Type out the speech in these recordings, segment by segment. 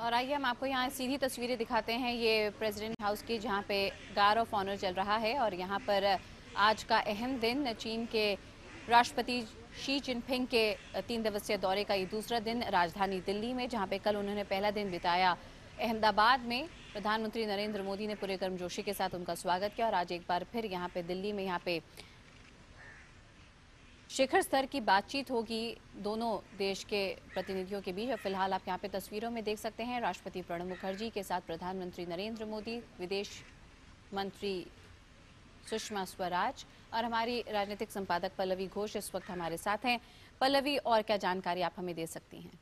और आइए हम आपको यहाँ सीधी तस्वीरें दिखाते हैं ये प्रेसिडेंट हाउस की, जहाँ पे गार्ड ऑफ ऑनर चल रहा है। और यहाँ पर आज का अहम दिन, चीन के राष्ट्रपति शी जिनपिंग के 3 दिवसीय दौरे का ये दूसरा दिन राजधानी दिल्ली में, जहाँ पे कल उन्होंने पहला दिन बिताया अहमदाबाद में। प्रधानमंत्री नरेंद्र मोदी ने पूरे गर्मजोशी के साथ उनका स्वागत किया और आज एक बार फिर यहाँ पे दिल्ली में शिखर स्तर की बातचीत होगी दोनों देश के प्रतिनिधियों के बीच। और फिलहाल आप यहाँ पे तस्वीरों में देख सकते हैं राष्ट्रपति प्रणब मुखर्जी के साथ प्रधानमंत्री नरेंद्र मोदी, विदेश मंत्री सुषमा स्वराज और हमारी राजनीतिक संपादक पल्लवी घोष इस वक्त हमारे साथ हैं। पल्लवी, और क्या जानकारी आप हमें दे सकती हैं?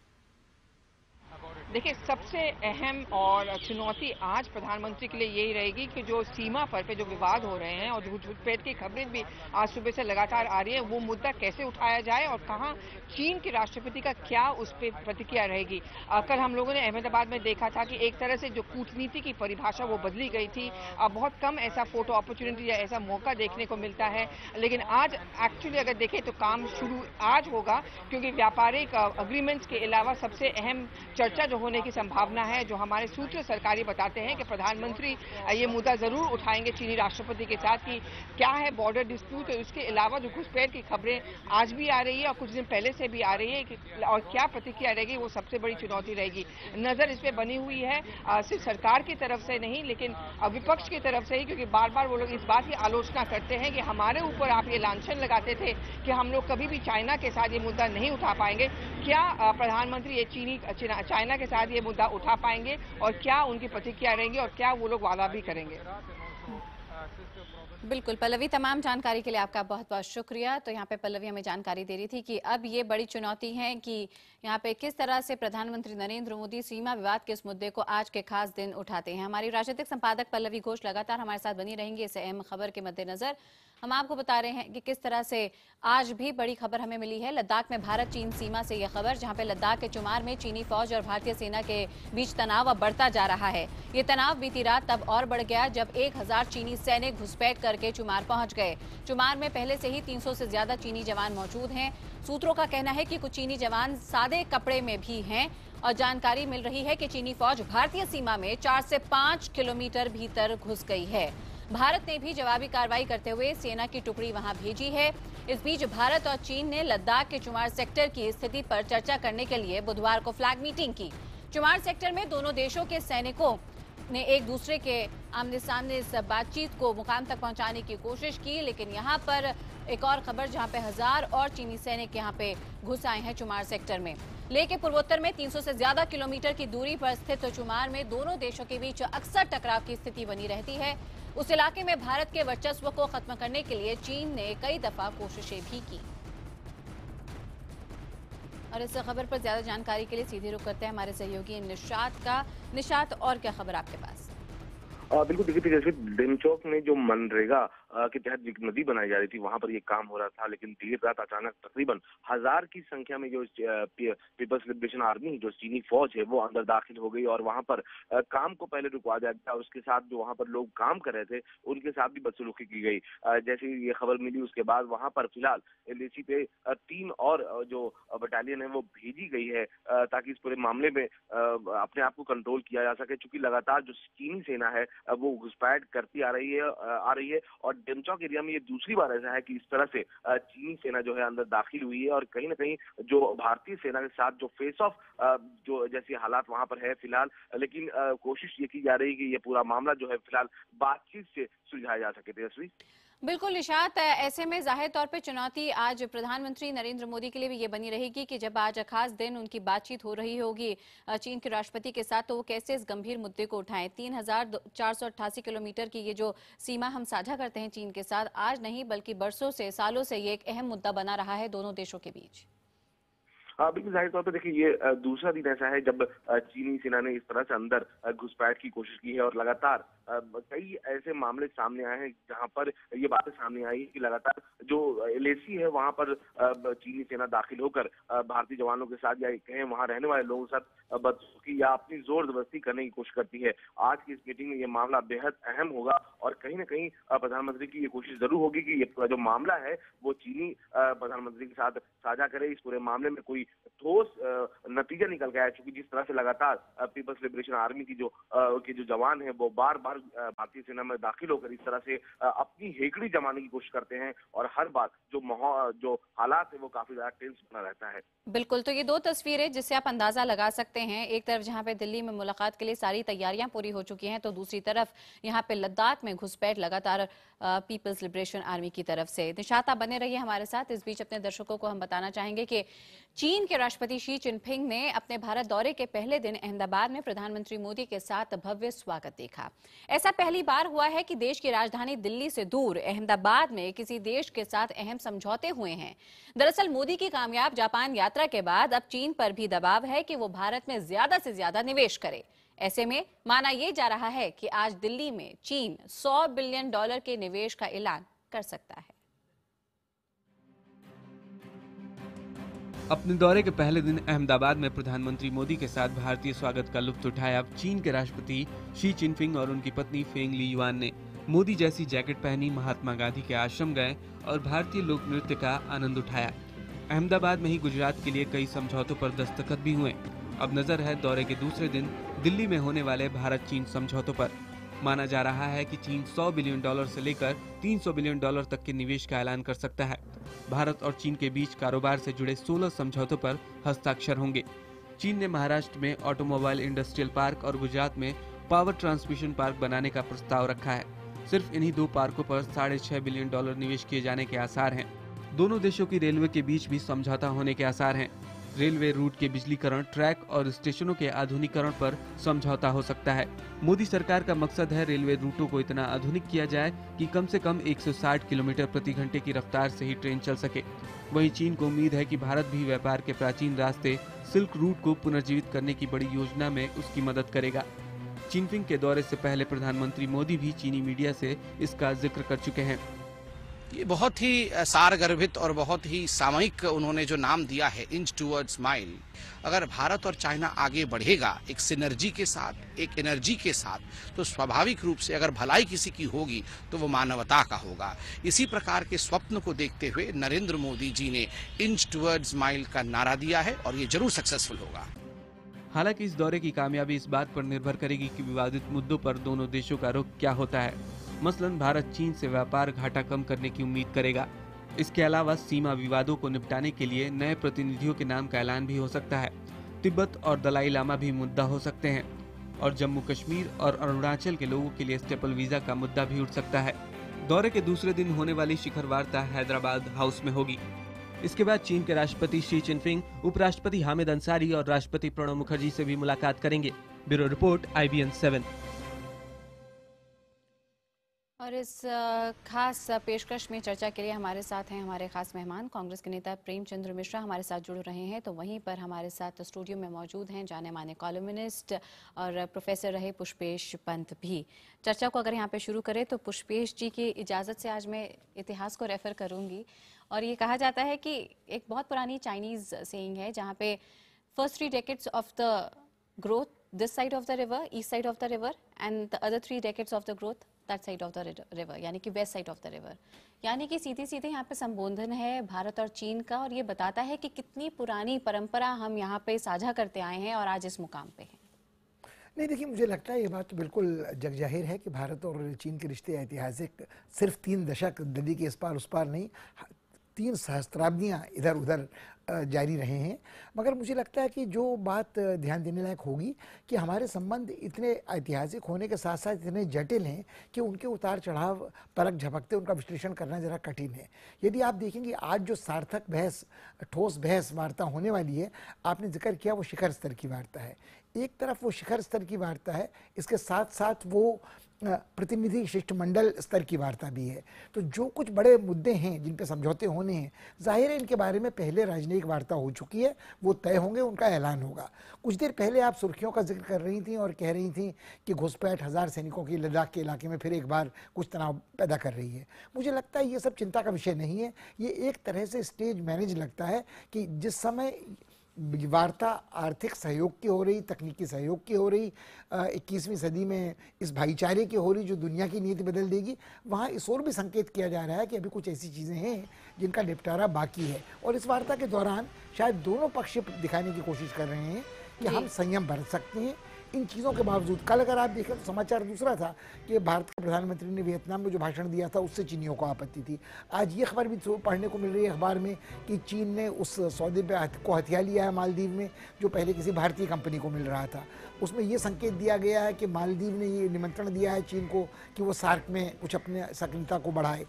देखिए, सबसे अहम और चुनौती आज प्रधानमंत्री के लिए यही रहेगी कि जो सीमा पर पे जो विवाद हो रहे हैं और घुसपैठ की खबरें भी आज सुबह से लगातार आ रही है, वो मुद्दा कैसे उठाया जाए और कहां चीन के राष्ट्रपति का क्या उस पर प्रतिक्रिया रहेगी। कल हम लोगों ने अहमदाबाद में देखा था कि एक तरह से जो कूटनीति की परिभाषा वो बदली गई थी। बहुत कम ऐसा फोटो अपॉर्चुनिटी या ऐसा मौका देखने को मिलता है, लेकिन आज एक्चुअली अगर देखें तो काम शुरू आज होगा, क्योंकि व्यापारिक अग्रीमेंट्स के अलावा सबसे अहम चर्चा जो होने की संभावना है, जो हमारे सूत्र सरकारी बताते हैं कि प्रधानमंत्री ये मुद्दा जरूर उठाएंगे चीनी राष्ट्रपति के साथ कि क्या है बॉर्डर डिस्प्यूट, और इसके अलावा जो घुसपैठ की खबरें आज भी आ रही है और कुछ दिन पहले से भी आ रही है, और क्या प्रतिक्रिया रहेगी, वो सबसे बड़ी चुनौती रहेगी। नजर इस पे बनी हुई है सिर्फ सरकार की तरफ से नहीं, लेकिन विपक्ष की तरफ से ही, क्योंकि बार बार वो लोग इस बात की आलोचना करते हैं कि हमारे ऊपर आप ये लांछन लगाते थे कि हम लोग कभी भी चाइना के साथ ये मुद्दा नहीं उठा पाएंगे। क्या प्रधानमंत्री ये चाइना के साथ ये मुद्दा उठा पाएंगे और क्या उनकी प्रतिक्रिया रहेंगी और क्या वो लोग वादा भी करेंगे? बिल्कुल पल्लवी, तमाम जानकारी के लिए आपका बहुत बहुत शुक्रिया। तो यहाँ पे पल्लवी हमें जानकारी दे रही थी कि अब ये बड़ी चुनौती है कि यहाँ पे किस तरह से प्रधानमंत्री नरेंद्र मोदी सीमा विवाद के इस मुद्दे को आज के खास दिन उठाते हैं। हमारी राजनीतिक संपादक पल्लवी घोष लगातार हमारे साथ बनी रहेंगी इस अहम खबर के मद्देनजर। हम आपको बता रहे हैं कि किस तरह से आज भी बड़ी खबर हमें मिली है लद्दाख में भारत चीन सीमा से यह खबर, जहां पे लद्दाख के चुमार में चीनी फौज और भारतीय सेना के बीच तनाव अब बढ़ता जा रहा है। ये तनाव बीती रात तब और बढ़ गया जब 1000 चीनी सैनिक घुसपैठ करके चुमार पहुंच गए। चुमार में पहले से ही 300 से ज्यादा चीनी जवान मौजूद हैं। सूत्रों का कहना है कि कुछ चीनी जवान सादे कपड़े में भी हैं और जानकारी मिल रही है कि चीनी फौज भारतीय सीमा में 4 से 5 किलोमीटर भीतर घुस गई है। भारत ने भी जवाबी कार्रवाई करते हुए सेना की टुकड़ी वहां भेजी है। इस बीच भारत और चीन ने लद्दाख के चुमार सेक्टर की स्थिति पर चर्चा करने के लिए बुधवार को फ्लैग मीटिंग की। चुमार सेक्टर में दोनों देशों के सैनिकों ने एक दूसरे के आमने सामने इस बातचीत को मुकाम तक पहुंचाने की कोशिश की, लेकिन यहाँ पर एक और खबर जहाँ पे 1000 और चीनी सैनिक यहाँ पे घुस आए हैं चुमार सेक्टर में। लेके पूर्वोत्तर में 300 से ज्यादा किलोमीटर की दूरी पर स्थित चुमार में दोनों देशों के बीच अक्सर टकराव की स्थिति बनी रहती है। उस इलाके में भारत के वर्चस्व को खत्म करने के लिए चीन ने कई दफा कोशिशें भी की। और इस खबर पर ज्यादा जानकारी के लिए सीधे रुख करते हैं हमारे सहयोगी निशात का। निशात, और क्या खबर आपके पास? बिल्कुल, देखिए जैसे डेमचौक में जो मनरेगा के तहत एक नदी बनाई जा रही थी, वहां पर ये काम हो रहा था, लेकिन देर रात अचानक तकरीबन 1000 की संख्या में जो पीपल्स लिबरेशन आर्मी जो चीनी फौज है वो अंदर दाखिल हो गई और वहां पर काम को पहले रुकवा दिया गया। उसके साथ जो वहां पर लोग काम कर रहे थे उनके साथ भी बदसलूकी की गई। जैसे ही ये खबर मिली उसके बाद वहां पर फिलहाल एलएसी पे 3 और जो बटालियन है वो भेजी गई है ताकि इस पूरे मामले में अपने आप को कंट्रोल किया जा सके, क्योंकि लगातार जो चीनी सेना है वो घुसपैठ करती आ रही है और डेमचौक एरिया में ये दूसरी बार ऐसा है कि इस तरह से चीनी सेना जो है अंदर दाखिल हुई है और कहीं ना कहीं जो भारतीय सेना के साथ जो फेस ऑफ जो जैसे हालात वहां पर है फिलहाल, लेकिन कोशिश ये की जा रही है कि ये पूरा मामला जो है फिलहाल बातचीत से सुलझाया जा सके। तेजस्वी, बिल्कुल निशात, ऐसे में जाहिर तौर पे चुनौती आज प्रधानमंत्री नरेंद्र मोदी के लिए भी ये बनी रहेगी कि जब आज खास दिन उनकी बातचीत हो रही होगी चीन के राष्ट्रपति के साथ, तो वो कैसे इस गंभीर मुद्दे को उठाएं। 3488 किलोमीटर की ये जो सीमा हम साझा करते हैं चीन के साथ, आज नहीं बल्कि बरसों से, सालों से ये एक अहम मुद्दा बना रहा है दोनों देशों के बीच। बिल्कुल, जाहिर तौर पर देखिए ये दूसरा दिन ऐसा है जब चीनी सेना ने इस तरह से अंदर घुसपैठ की कोशिश की है और लगातार कई ऐसे मामले सामने आए हैं जहां पर ये बातें सामने आई कि लगातार जो LAC है वहां पर चीनी सेना दाखिल होकर भारतीय जवानों के साथ या कहें वहां रहने वाले लोगों के साथ बदसलूकी या अपनी जोर जबरदस्ती करने की कोशिश करती है। आज की इस मीटिंग में ये मामला बेहद अहम होगा और कहीं ना कहीं प्रधानमंत्री की ये कोशिश जरूर होगी कि ये पूरा जो मामला है वो चीनी प्रधानमंत्री के साथ साझा करे। इस पूरे मामले में कोई ठोस नतीजा निकल गया है, क्योंकि जिस तरह से लगातार पीपल्स लिबरेशन आर्मी की जो जवान है वो बार बार भारतीय सेना में दाखिल होकर इस तरह से अपनी हेकड़ी जमाने की कोशिश करते हैं और हर बार जो हालात है वो काफी ज्यादा टेंस बना रहता है। बिल्कुल, तो ये दो तस्वीरें जिससे आप अंदाजा लगा सकते हैं, एक तरफ जहां पे दिल्ली में मुलाकात के लिए सारी तैयारियां पूरी हो चुकी हैं, तो दूसरी तरफ यहां पे लद्दाख में घुसपैठ लगातार पीपल्स लिबरेशन आर्मी की तरफ से। निशात, आप बने रहिए हमारे साथ। इस बीच अपने दर्शकों को हम बताना चाहेंगे कि चीन के राष्ट्रपति शी जिनपिंग ने अपने भारत दौरे के पहले दिन अहमदाबाद में प्रधानमंत्री मोदी के साथ भव्य स्वागत देखा। ऐसा पहली बार हुआ है कि देश की राजधानी दिल्ली से दूर अहमदाबाद में किसी देश के साथ अहम समझौते हुए हैं। दरअसल मोदी की कामयाब जापान यात्रा के बाद अब चीन पर भी दबाव है कि वो भारत में ज्यादा से ज्यादा निवेश करे। ऐसे में माना यह जा रहा है कि आज दिल्ली में चीन $100 बिलियन के निवेश का ऐलान कर सकता है। अपने दौरे के पहले दिन अहमदाबाद में प्रधानमंत्री मोदी के साथ भारतीय स्वागत का लुत्फ उठाया चीन के राष्ट्रपति शी जिनपिंग और उनकी पत्नी फेंग ली युआन ने। मोदी जैसी जैकेट पहनी महात्मा गांधी के आश्रम गए और भारतीय लोक नृत्य का आनंद उठाया। अहमदाबाद में ही गुजरात के लिए कई समझौतों पर दस्तखत भी हुए। अब नजर है दौरे के दूसरे दिन दिल्ली में होने वाले भारत चीन समझौतों पर। माना जा रहा है कि चीन $100 बिलियन से लेकर $300 बिलियन तक के निवेश का ऐलान कर सकता है। भारत और चीन के बीच कारोबार से जुड़े 16 समझौतों पर हस्ताक्षर होंगे। चीन ने महाराष्ट्र में ऑटोमोबाइल इंडस्ट्रियल पार्क और गुजरात में पावर ट्रांसमिशन पार्क बनाने का प्रस्ताव रखा है। सिर्फ इन्हीं दो पार्कों पर $6.5 बिलियन निवेश किए जाने के आसार हैं। दोनों देशों की रेलवे के बीच भी समझौता होने के आसार हैं। रेलवे रूट के बिजलीकरण, ट्रैक और स्टेशनों के आधुनिकीकरण पर समझौता हो सकता है। मोदी सरकार का मकसद है रेलवे रूटों को इतना आधुनिक किया जाए कि कम से कम 160 किलोमीटर प्रति घंटे की रफ्तार से ही ट्रेन चल सके। वहीं चीन को उम्मीद है कि भारत भी व्यापार के प्राचीन रास्ते सिल्क रूट को पुनर्जीवित करने की बड़ी योजना में उसकी मदद करेगा। जिनपिंग के दौरे से पहले प्रधानमंत्री मोदी भी चीनी मीडिया से इसका जिक्र कर चुके हैं। ये बहुत ही सारगर्भित और बहुत ही सामयिक उन्होंने जो नाम दिया है, इंच टूवर्ड्स माइल। अगर भारत और चाइना आगे बढ़ेगा एक सिनर्जी के साथ, एक एनर्जी के साथ, तो स्वाभाविक रूप से अगर भलाई किसी की होगी तो वो मानवता का होगा। इसी प्रकार के स्वप्न को देखते हुए नरेंद्र मोदी जी ने इंच टूवर्ड्स माइल का नारा दिया है और ये जरूर सक्सेसफुल होगा। हालांकि इस दौरे की कामयाबी इस बात पर निर्भर करेगी कि विवादित मुद्दों पर दोनों देशों का रुख क्या होता है। मसलन भारत चीन से व्यापार घाटा कम करने की उम्मीद करेगा। इसके अलावा सीमा विवादों को निपटाने के लिए नए प्रतिनिधियों के नाम का ऐलान भी हो सकता है। तिब्बत और दलाई लामा भी मुद्दा हो सकते हैं और जम्मू कश्मीर और अरुणाचल के लोगों के लिए स्टेपल वीजा का मुद्दा भी उठ सकता है। दौरे के दूसरे दिन होने वाली शिखर वार्ता हैदराबाद हाउस में होगी। इसके बाद चीन के राष्ट्रपति शी जिनपिंग, उपराष्ट्रपति हामिद अंसारी और राष्ट्रपति प्रणब मुखर्जी से भी मुलाकात करेंगे। Bureau report, IBN 7। और इस खास पेशकश में चर्चा के लिए हमारे साथ हैं हमारे खास मेहमान कांग्रेस के नेता प्रेमचंद्र मिश्रा हमारे साथ जुड़ रहे हैं। तो वहीं पर हमारे साथ स्टूडियो में मौजूद हैं जाने माने कॉलमिनिस्ट और प्रोफेसर रहे पुष्पेश पंत भी। चर्चा को अगर यहाँ पे शुरू करें तो पुष्पेश जी की इजाज़त से आज मैं इतिहास को रेफर करूँगी। और ये कहा जाता है कि एक बहुत पुरानी चाइनीज़ सेइंग है जहाँ पे first 3 decades of the growth this side of the river, east side of the river, and the other 3 decades of the growth that side of the river, यानी कि west side of the river. यानी कि सीधे सीधे यहाँ पे संबोधन है भारत और चीन का और ये बताता है कि कितनी पुरानी परंपरा हम यहाँ पे साझा करते आए हैं और आज इस मुकाम पे हैं। नहीं, देखिए, मुझे लगता है ये बात तो बिल्कुल जग जाहिर है कि भारत और चीन के रिश्ते ऐतिहासिक सिर्फ 3 दशक नदी के इस पार उस पार नहीं, 3 सहस्त्राब्दियाँ इधर उधर जारी रहे हैं। मगर मुझे लगता है कि जो बात ध्यान देने लायक होगी कि हमारे संबंध इतने ऐतिहासिक होने के साथ साथ इतने जटिल हैं कि उनके उतार चढ़ाव परख झपकते उनका विश्लेषण करना ज़रा कठिन है। यदि आप देखेंगे आज जो सार्थक बहस, ठोस बहस वार्ता होने वाली है, आपने जिक्र किया, वो शिखर स्तर की वार्ता है। एक तरफ वो शिखर स्तर की वार्ता है, इसके साथ साथ वो प्रतिनिधि शिष्टमंडल स्तर की वार्ता भी है। तो जो कुछ बड़े मुद्दे हैं जिन पे समझौते होने हैं, जाहिर है इनके बारे में पहले राजनीतिक एक वार्ता हो चुकी है, वो तय होंगे, उनका ऐलान होगा। कुछ देर पहले आप सुर्खियों का जिक्र कर रही थी और कह रही थी कि घुसपैठ 1000 सैनिकों की लद्दाख के इलाके में फिर एक बार कुछ तनाव पैदा कर रही है। मुझे लगता है ये सब चिंता का विषय नहीं है, ये एक तरह से स्टेज मैनेज लगता है कि जिस समय वार्ता आर्थिक सहयोग की हो रही, तकनीकी सहयोग की हो रही, 21वीं सदी में इस भाईचारे की हो रही जो दुनिया की नीति बदल देगी, वहाँ इस ओर भी संकेत किया जा रहा है कि अभी कुछ ऐसी चीज़ें हैं जिनका निपटारा बाकी है। और इस वार्ता के दौरान शायद दोनों पक्ष दिखाने की कोशिश कर रहे हैं कि हम संयम बरत सकते हैं। इन चीज़ों के बावजूद कल अगर आप देखें तो समाचार दूसरा था कि भारत के प्रधानमंत्री ने वियतनाम में जो भाषण दिया था उससे चीनियों को आपत्ति थी। आज ये खबर भी पढ़ने को मिल रही है अखबार में कि चीन ने उस सौदे पे को हथिया लिया है मालदीव में, जो पहले किसी भारतीय कंपनी को मिल रहा था। उसमें ये संकेत दिया गया है कि मालदीव ने ये निमंत्रण दिया है चीन को कि वो सार्क में कुछ अपने सक्रियता को बढ़ाए।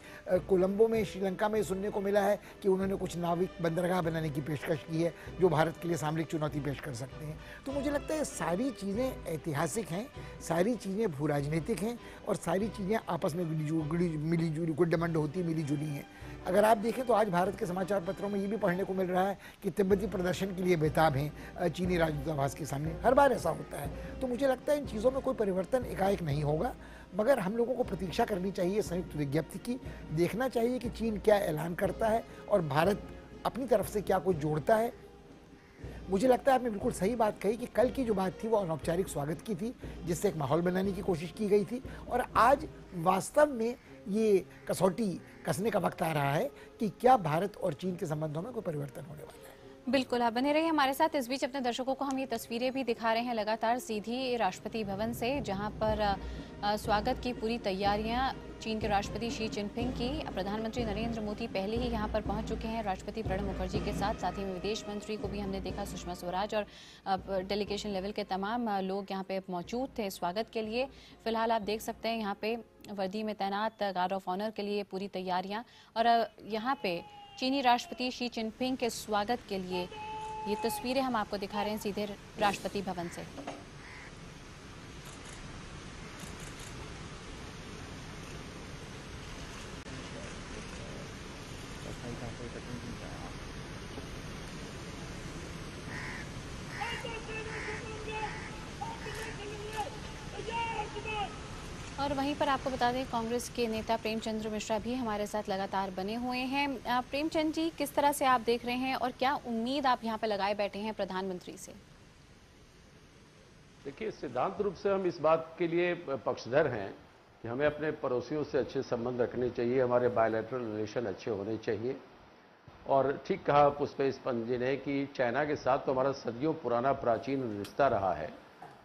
कोलंबो में श्रीलंका में सुनने को मिला है कि उन्होंने कुछ नाविक बंदरगाह बनाने की पेशकश की है जो भारत के लिए सामरिक चुनौती पेश कर सकते हैं। तो मुझे लगता है सारी चीज़ें ऐतिहासिक हैं, सारी चीज़ें भू राजनीतिक हैं और सारी चीज़ें आपस में मिली जुली गुड्डमंड होती मिली जुली हैं। अगर आप देखें तो आज भारत के समाचार पत्रों में ये भी पढ़ने को मिल रहा है कि तिब्बती प्रदर्शन के लिए बेताब हैं चीनी राजदूतावास के सामने। हर बार ऐसा होता है। तो मुझे लगता है इन चीज़ों में कोई परिवर्तन एकाएक नहीं होगा, मगर हम लोगों को प्रतीक्षा करनी चाहिए संयुक्त विज्ञप्ति की। देखना चाहिए कि चीन क्या ऐलान करता है और भारत अपनी तरफ से क्या कुछ जोड़ता है। मुझे लगता है आपने बिल्कुल सही बात कही कि कल की जो बात थी वो अनौपचारिक स्वागत की थी, जिससे एक माहौल बनाने की कोशिश की गई थी, और आज वास्तव में ये कसौटी कसने का वक्त आ रहा है कि क्या भारत और चीन के संबंधों में कोई परिवर्तन होने वाला है। बिल्कुल, आप बने रहिए हमारे साथ। इस बीच अपने दर्शकों को हम ये तस्वीरें भी दिखा रहे हैं लगातार सीधी राष्ट्रपति भवन से, जहां पर स्वागत की पूरी तैयारियां चीन के राष्ट्रपति शी जिनपिंग की। प्रधानमंत्री नरेंद्र मोदी पहले ही यहां पर पहुंच चुके हैं राष्ट्रपति प्रणब मुखर्जी के साथ ही में विदेश मंत्री को भी हमने देखा, सुषमा स्वराज, और डेलीगेशन लेवल के तमाम लोग यहां पे मौजूद थे स्वागत के लिए। फिलहाल आप देख सकते हैं यहां पे वर्दी में तैनात गार्ड ऑफ ऑनर के लिए पूरी तैयारियां, और यहाँ पे चीनी राष्ट्रपति शी जिनपिंग के स्वागत के लिए ये तस्वीरें हम आपको दिखा रहे हैं सीधे राष्ट्रपति भवन से। और वहीं पर आपको बता दें कांग्रेस के नेता प्रेमचंद्र मिश्रा भी हमारे साथ लगातार बने हुए हैं। प्रेमचंद जी, किस तरह से आप देख रहे हैं और क्या उम्मीद आप यहां पर लगाए बैठे हैं प्रधानमंत्री से? देखिए, सिद्धांत रूप से हम इस बात के लिए पक्षधर हैं कि हमें अपने पड़ोसियों से अच्छे संबंध रखने चाहिए, हमारे बायलैटरल रिलेशन अच्छे होने चाहिए। और ठीक कहा पुष्पेश पंत जी ने कि चाइना के साथ तो हमारा सदियों पुराना प्राचीन रिश्ता रहा है,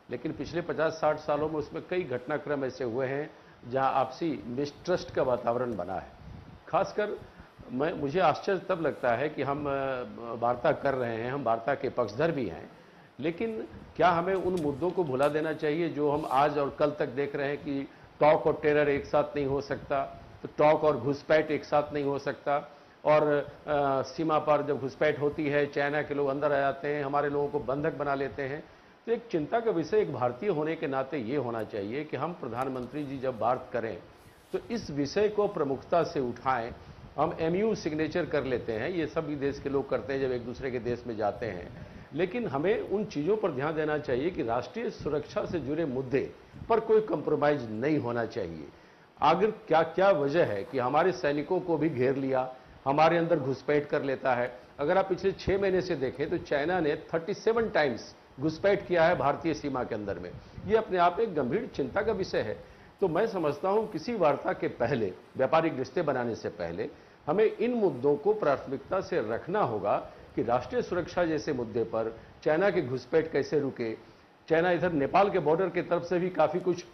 लेकिन पिछले 50-60 सालों में उसमें कई घटनाक्रम ऐसे हुए हैं जहां आपसी मिसट्रस्ट का वातावरण बना है। खासकर मुझे आश्चर्य तब लगता है कि हम वार्ता कर रहे हैं, हम वार्ता के पक्षधर भी हैं, लेकिन क्या हमें उन मुद्दों को भुला देना चाहिए जो हम आज और कल तक देख रहे हैं कि टॉक और टेरर एक साथ नहीं हो सकता, तो टॉक और घुसपैठ एक साथ नहीं हो सकता, और सीमा पर जब घुसपैठ होती है चाइना के लोग अंदर आ जाते हैं, हमारे लोगों को बंधक बना लेते हैं। तो एक चिंता का विषय एक भारतीय होने के नाते ये होना चाहिए कि हम प्रधानमंत्री जी जब बात करें तो इस विषय को प्रमुखता से उठाएं। हम MU सिग्नेचर कर लेते हैं, ये सभी देश के लोग करते हैं जब एक दूसरे के देश में जाते हैं, लेकिन हमें उन चीज़ों पर ध्यान देना चाहिए कि राष्ट्रीय सुरक्षा से जुड़े मुद्दे पर कोई कंप्रोमाइज नहीं होना चाहिए। आखिर क्या क्या वजह है कि हमारे सैनिकों को भी घेर लिया, हमारे अंदर घुसपैठ कर लेता है। अगर आप पिछले 6 महीने से देखें तो चाइना ने 37 टाइम्स घुसपैठ किया है भारतीय सीमा के अंदर में। ये अपने आप एक गंभीर चिंता का विषय है। तो मैं समझता हूं किसी वार्ता के पहले, व्यापारिक रिश्ते बनाने से पहले, हमें इन मुद्दों को प्राथमिकता से रखना होगा कि राष्ट्रीय सुरक्षा जैसे मुद्दे पर चाइना के घुसपैठ कैसे रुके। चाइना इधर नेपाल के बॉर्डर की तरफ से भी काफी कुछ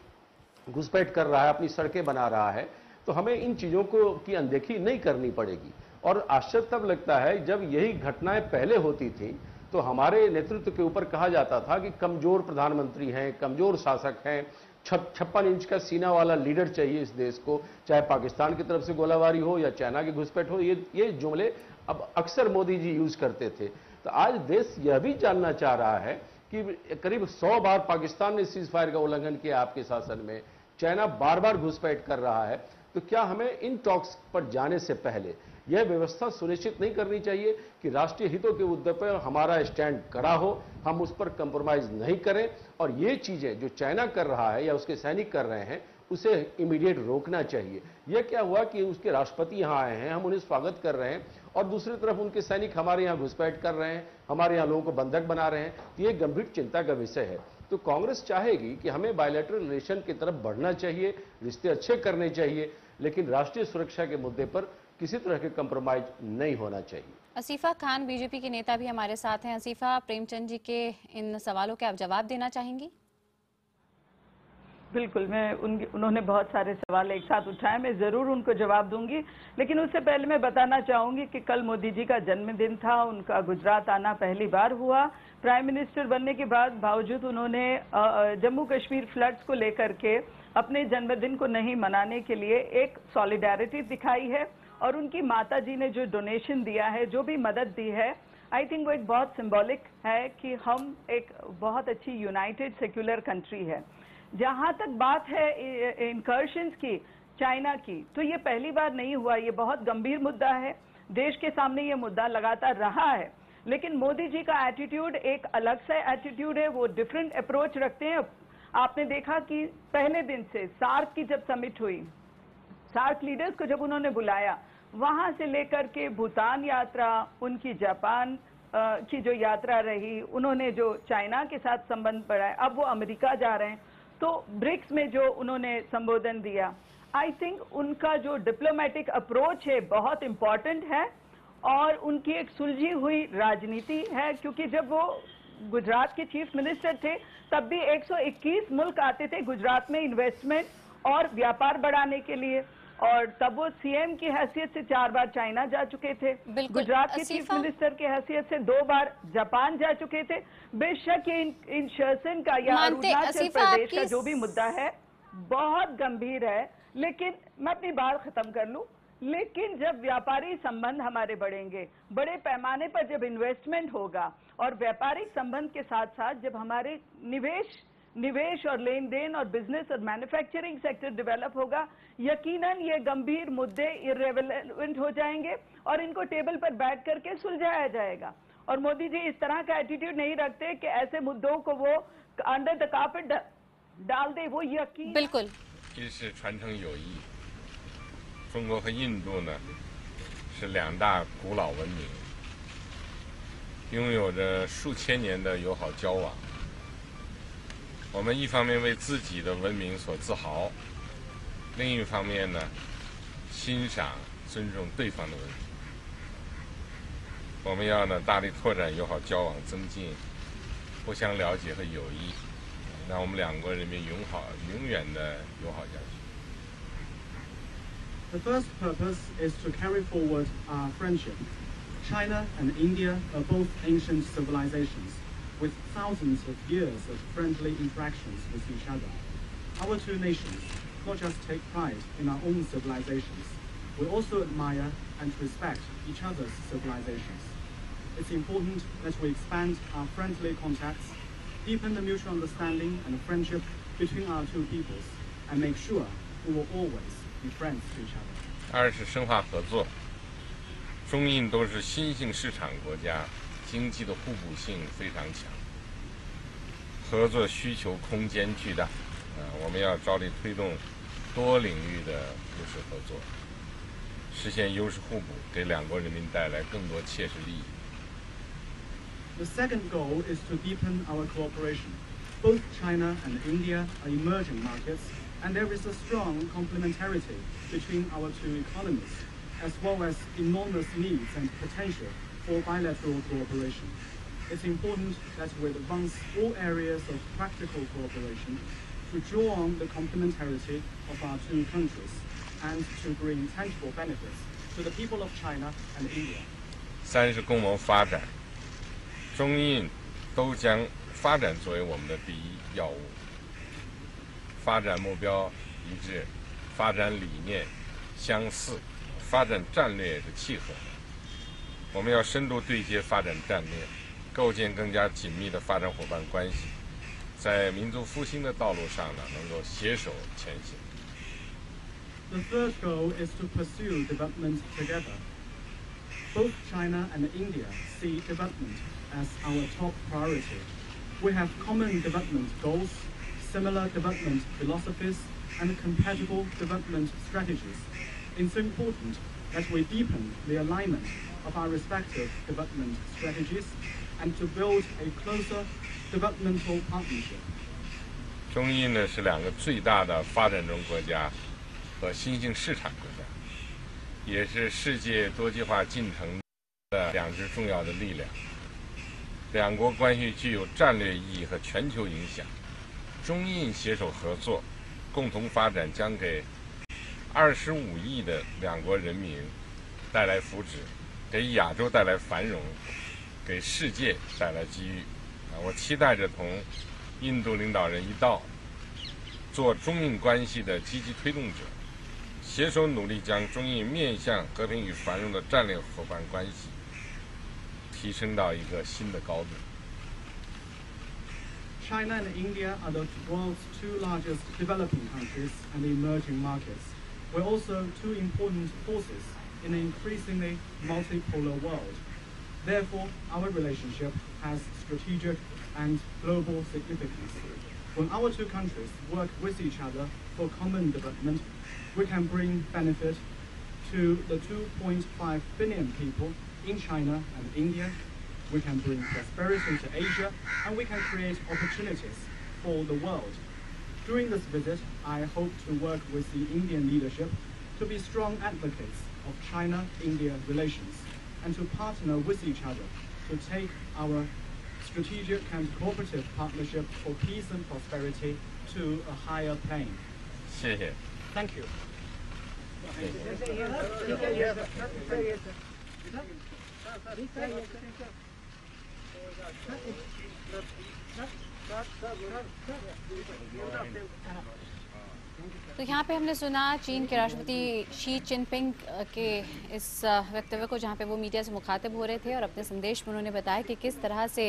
घुसपैठ कर रहा है, अपनी सड़कें बना रहा है, तो हमें इन चीजों को की अनदेखी नहीं करनी पड़ेगी। और आश्चर्य तब लगता है जब यही घटनाएं पहले होती थी तो हमारे नेतृत्व के ऊपर कहा जाता था कि कमजोर प्रधानमंत्री हैं, कमजोर शासक हैं, 56 इंच का सीना वाला लीडर चाहिए इस देश को, चाहे पाकिस्तान की तरफ से गोलाबारी हो या चाइना की घुसपैठ हो। ये जुमले अब अक्सर मोदी जी यूज करते थे। तो आज देश यह भी जानना चाह रहा है कि करीब 100 बार पाकिस्तान ने सीज फायर का उल्लंघन किया आपके शासन में, चाइना बार बार घुसपैठ कर रहा है, तो क्या हमें इन टॉक्स पर जाने से पहले यह व्यवस्था सुनिश्चित नहीं करनी चाहिए कि राष्ट्रीय हितों के मुद्दे पर हमारा स्टैंड कड़ा हो, हम उस पर कंप्रोमाइज नहीं करें, और ये चीजें जो चाइना कर रहा है या उसके सैनिक कर रहे हैं उसे इमीडिएट रोकना चाहिए। यह क्या हुआ कि उसके राष्ट्रपति यहां आए हैं, हम उन्हें स्वागत कर रहे हैं, और दूसरी तरफ उनके सैनिक हमारे यहां घुसपैठ कर रहे हैं, हमारे यहां लोगों को बंधक बना रहे हैं। तो ये गंभीर चिंता का विषय है। तो कांग्रेस चाहेगी कि हमें बायलैटरल रिलेशन की तरफ बढ़ना चाहिए, रिश्ते अच्छे करने चाहिए, लेकिन राष्ट्रीय सुरक्षा के मुद्दे पर किसी तरह के कंप्रोमाइज नहीं होना चाहिए। असीफा खान बीजेपी के नेता भी हमारे साथ हैं। असीफा, प्रेमचंद जी के इन सवालों के आप जवाब देना चाहेंगी? बिल्कुल, मैं उन्होंने बहुत सारे सवाल एक साथ उठाए, मैं जरूर उनको जवाब दूंगी, लेकिन उससे पहले मैं बताना चाहूंगी कि कल मोदी जी का जन्मदिन था। उनका गुजरात आना पहली बार हुआ। प्राइम मिनिस्टर बनने के बाद बावजूद उन्होंने जम्मू कश्मीर फ्लड्स को लेकर के अपने जन्मदिन को नहीं मनाने के लिए एक सॉलिडारिटी दिखाई है, और उनकी माता जी ने जो डोनेशन दिया है, जो भी मदद दी है, आई थिंक वो एक बहुत सिंबॉलिक है कि हम एक बहुत अच्छी यूनाइटेड सेक्युलर कंट्री है। जहां तक बात है इनकर्शंस की, चाइना की, तो ये पहली बार नहीं हुआ, ये बहुत गंभीर मुद्दा है। देश के सामने ये मुद्दा लगातार रहा है, लेकिन मोदी जी का एटीट्यूड एक अलग सा एटीट्यूड है, वो डिफरेंट अप्रोच रखते हैं। आपने देखा कि पहले दिन से सार्क की जब समिट हुई, सार्क लीडर्स को जब उन्होंने बुलाया, वहां से लेकर के भूटान यात्रा, उनकी जापान की जो यात्रा रही, उन्होंने जो चाइना के साथ संबंध बढ़ाए, अब वो अमेरिका जा रहे हैं, तो ब्रिक्स में जो उन्होंने संबोधन दिया, आई थिंक उनका जो डिप्लोमेटिक अप्रोच है बहुत इंपॉर्टेंट है, और उनकी एक सुलझी हुई राजनीति है। क्योंकि जब वो गुजरात के चीफ मिनिस्टर थे, तब भी 121 मुल्क आते थे गुजरात में इन्वेस्टमेंट और व्यापार बढ़ाने के लिए, और तब वो सीएम की हैसियत से 4 बार चाइना जा चुके थे, गुजरात के चीफ मिनिस्टर की हैसियत से 2 बार जापान जा चुके थे। बेशक ये इन शासन का या अरुणाचल प्रदेश का जो भी मुद्दा है बहुत गंभीर है, लेकिन मैं अपनी बात खत्म कर लूं, लेकिन जब व्यापारी संबंध हमारे बढ़ेंगे, बड़े पैमाने पर जब इन्वेस्टमेंट होगा, और व्यापारिक संबंध के साथ साथ जब हमारे निवेश और लेन देन और बिजनेस और मैन्युफैक्चरिंग सेक्टर डेवलप होगा, यकीनन ये गंभीर मुद्दे इररिलेवेंट हो जाएंगे और इनको टेबल पर बैठ करके सुलझाया जाएगा। और मोदी जी इस तरह का एटीट्यूड नहीं रखते कि ऐसे मुद्दों को वो अंडर द कार्पेट डाल दे, वो यकीन। बिल्कुल, 这是传承友谊。中国和印度呢是2大古老文明，拥有着数千年的友好交往。我们一方面为自己的文明所自豪，另一方面呢欣赏、尊重对方的文明。我们要呢大力拓展友好交往，增进互相了解和友谊，让我们2国人民永远的友好下去。 The first purpose is to carry forward our friendship. China and India are both ancient civilizations with thousands of years of friendly interactions with each other. Our two nations not just take pride in our own civilizations, we also admire and respect each other's civilizations. It's important that we expand our friendly contacts, deepen the mutual understanding and friendship between our two peoples, and make sure we will always be friends to each other. 2是深化合作。中印都是新兴市场国家，经济的互补性非常强，合作需求空间巨大。我们要着力推动多领域的优势合作，实现优势互补，给2国人民带来更多切实利益。 The second goal is to deepen our cooperation. Both China and India are emerging markets, and there is a strong complementarity between our two economies, as well as enormous needs and potential for bilateral cooperation. It's important that we advance all areas of practical cooperation to draw on the complementarity of our two countries and to bring tangible benefits to the people of China and India. 3是共谋发展。 中印都将发展作为我们的第一要务，发展目标一致，发展理念相似，发展战略的契合。我们要深度对接发展战略，构建更加紧密的发展伙伴关系，在民族复兴的道路上呢，能够携手前行。The third goal is to pursue development together. Both China and India see development as our top priority. We have common development goals, similar development philosophies, and compatible development strategies. It's important that we deepen the alignment of our respective development strategies and to build a closer developmental partnership. 中印呢是两个最大的发展中国家和新兴市场国家，也是世界多极化进程的两支重要的力量。两国关系具有战略意义和全球影响。中印携手合作，共同发展将给25亿的两国人民带来福祉，给亚洲带来繁荣，给世界带来机遇。我期待着同印度领导人一道，做中印关系的积极推动者，携手努力将中印面向和平与繁荣的战略伙伴关系提升到一个新的高度。China and India are the world's two largest developing countries and emerging markets. We're also two important forces in an increasingly multipolar world. Therefore, our relationship has strategic and global significance. When our two countries work with each other for common development, we can bring benefit to the 2.5 billion people in China and India. We can bring prosperity to Asia, and we can create opportunities for the world. During this visit, I hope to work with the Indian leadership to be strong advocates of China-India relations and to partner with each other to take our strategic and cooperative partnership for peace and prosperity to a higher plane. 谢谢。 Thank you. तो यहाँ पे हमने सुना चीन के राष्ट्रपति she Jinping के इस वक्तव्य को, जहाँ पे वो मीडिया से मुखातिब हो रहे थे और अपने संदेश में उन्होंने बताया कि किस तरह से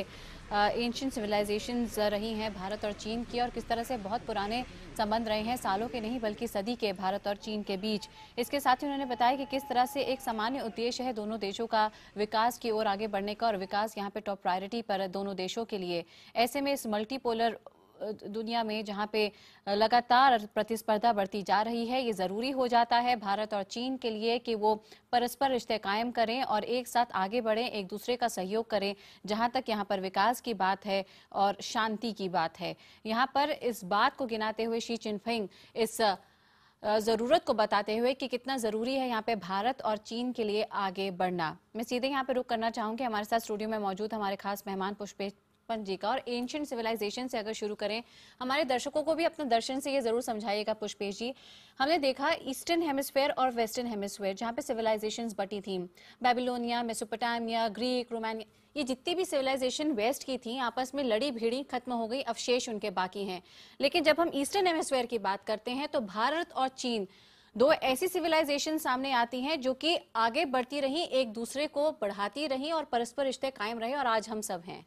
एंशिएंट सिविलाइजेशंस रही हैं भारत और चीन की, और किस तरह से बहुत पुराने संबंध रहे हैं, सालों के नहीं बल्कि सदी के भारत और चीन के बीच। इसके साथ ही उन्होंने बताया कि किस तरह से एक सामान्य उद्देश्य है दोनों देशों का विकास की ओर आगे बढ़ने का, और विकास यहाँ पे टॉप प्रायोरिटी पर दोनों देशों के लिए। ऐसे में इस मल्टीपोलर दुनिया में जहां पे लगातार प्रतिस्पर्धा बढ़ती जा रही है, ये ज़रूरी हो जाता है भारत और चीन के लिए कि वो परस्पर रिश्ते कायम करें और एक साथ आगे बढ़ें, एक दूसरे का सहयोग करें, जहां तक यहां पर विकास की बात है और शांति की बात है। यहां पर इस बात को गिनाते हुए शी चिनपिंग इस ज़रूरत को बताते हुए कि कितना ज़रूरी है यहाँ पे भारत और चीन के लिए आगे बढ़ना। मैं सीधे यहाँ पे रुक करना चाहूँगी हमारे साथ स्टूडियो में मौजूद हमारे खास मेहमान पुष्पेश पंत जी का। और एंशिएंट सिविलाइजेशन से अगर शुरू करें, हमारे दर्शकों को भी अपने दर्शन से ये जरूर समझाइएगा पुष्पेश जी। हमने देखा ईस्टर्न हेमिस्फेयर और वेस्टर्न हेमिस्फेयर जहाँ पे सिविलाइजेशंस बटी थी, बेबीलोनिया, मेसोपोटामिया, ग्रीक, रोमानिया, ये जितनी भी सिविलाइजेशन वेस्ट की थी आपस में लड़ी भिड़ी खत्म हो गई, अवशेष उनके बाकी हैं। लेकिन जब हम ईस्टर्न हेमिस्फेयर की बात करते हैं तो भारत और चीन दो ऐसी सिविलाइजेशन सामने आती हैं जो कि आगे बढ़ती रही, एक दूसरे को बढ़ाती रही और परस्पर रिश्ते कायम रहे, और आज हम सब हैं।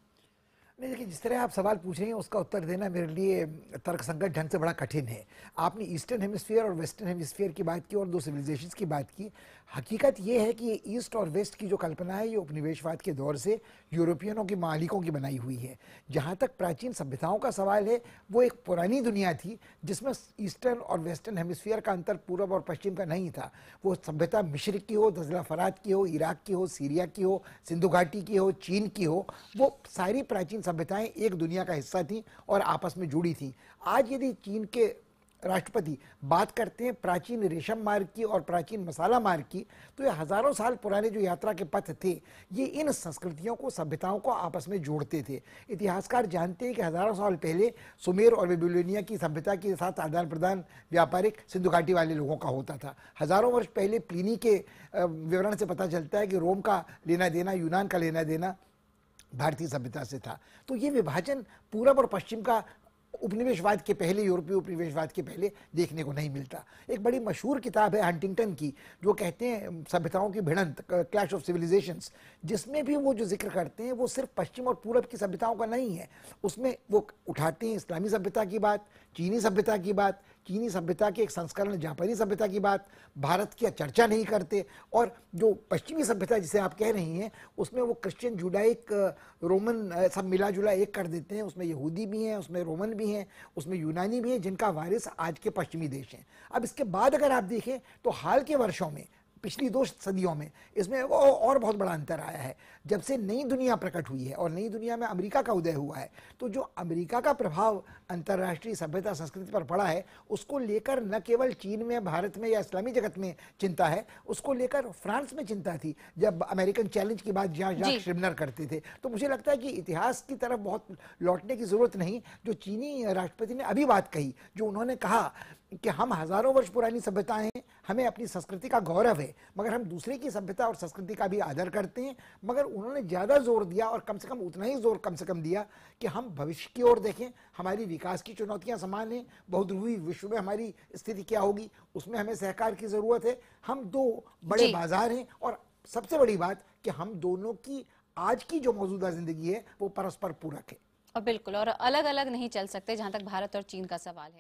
नहीं, देखिए जिस तरह आप सवाल पूछ रहे हैं उसका उत्तर देना मेरे लिए तर्कसंगत ढंग से बड़ा कठिन है। आपने ईस्टर्न हेमिस्फीयर और वेस्टर्न हेमिस्फीयर की बात की और दो सिविलाइजेशंस की बात की। हकीकत ये है कि ये ईस्ट और वेस्ट की जो कल्पना है ये उपनिवेशवाद के दौर से यूरोपियनों की मालिकों की बनाई हुई है। जहाँ तक प्राचीन सभ्यताओं का सवाल है, वो एक पुरानी दुनिया थी जिसमें ईस्टर्न और वेस्टर्न हेमिस्फीयर का अंतर पूर्व और पश्चिम का नहीं था। वो सभ्यता मिस्र की हो, नज़ला फरात की हो, इराक की हो, सीरिया की हो, सिंधु घाटी की हो, चीन की हो, वो सारी प्राचीन सभ्यताएं एक दुनिया का हिस्सा थी और आपस में जुड़ी थी। आज यदि चीन के राष्ट्रपति बात करते हैं प्राचीन रेशम मार्ग की और प्राचीन मसाला मार्ग की, तो ये हज़ारों साल पुराने जो यात्रा के पथ थे ये इन संस्कृतियों को, सभ्यताओं को आपस में जोड़ते थे। इतिहासकार जानते हैं कि हज़ारों साल पहले सुमेर और बेबीलोनिया की सभ्यता के साथ आदान प्रदान व्यापारिक सिंधु घाटी वाले लोगों का होता था। हज़ारों वर्ष पहले प्लिनी के विवरण से पता चलता है कि रोम का लेना देना, यूनान का लेना देना भारतीय सभ्यता से था। तो ये विभाजन पूरब और पश्चिम का उपनिवेशवाद के पहले, यूरोपीय उपनिवेशवाद के पहले देखने को नहीं मिलता। एक बड़ी मशहूर किताब है हंटिंगटन की, जो कहते हैं सभ्यताओं की भिड़ंत, क्लैश ऑफ सिविलाइजेशंस, जिसमें भी वो जो जिक्र करते हैं वो सिर्फ पश्चिम और पूरब की सभ्यताओं का नहीं है। उसमें वो उठाते हैं इस्लामी सभ्यता की बात, चीनी सभ्यता की बात, चीनी सभ्यता के एक संस्करण जापानी सभ्यता की बात भारत की चर्चा नहीं करते, और जो पश्चिमी सभ्यता जिसे आप कह रही हैं उसमें वो क्रिश्चियन, जुडाइक, रोमन सब मिला जुला एक कर देते हैं। उसमें यहूदी भी हैं, उसमें रोमन भी हैं, उसमें यूनानी भी हैं, जिनका वारिस आज के पश्चिमी देश हैं। अब इसके बाद अगर आप देखें तो हाल के वर्षों में, पिछली 2 सदियों में, इसमें और बहुत बड़ा अंतर आया है। जब से नई दुनिया प्रकट हुई है और नई दुनिया में अमेरिका का उदय हुआ है, तो जो अमेरिका का प्रभाव अंतर्राष्ट्रीय सभ्यता संस्कृति पर पड़ा है, उसको लेकर न केवल चीन में, भारत में या इस्लामी जगत में चिंता है, उसको लेकर फ्रांस में चिंता थी जब अमेरिकन चैलेंज की बात जैक श्रिमनर करते थे। तो मुझे लगता है कि इतिहास की तरफ बहुत लौटने की जरूरत नहीं। जो चीनी राष्ट्रपति ने अभी बात कही, जो उन्होंने कहा कि हम हजारों वर्ष पुरानी सभ्यता हैं, हमें अपनी संस्कृति का गौरव है, मगर हम दूसरे की सभ्यता और संस्कृति का भी आदर करते हैं। मगर उन्होंने ज़्यादा जोर दिया, और कम से कम उतना ही जोर कम से कम दिया कि हम भविष्य की ओर देखें। हमारी विकास की चुनौतियां समान हैं, बहुध्रुवी विश्व में हमारी स्थिति क्या होगी, उसमें हमें सहकार की ज़रूरत है। हम 2 बड़े बाजार हैं, और सबसे बड़ी बात कि हम दोनों की आज की जो मौजूदा जिंदगी है वो परस्पर पूरक है। और बिल्कुल, और अलग अलग नहीं चल सकते जहां तक भारत और चीन का सवाल है।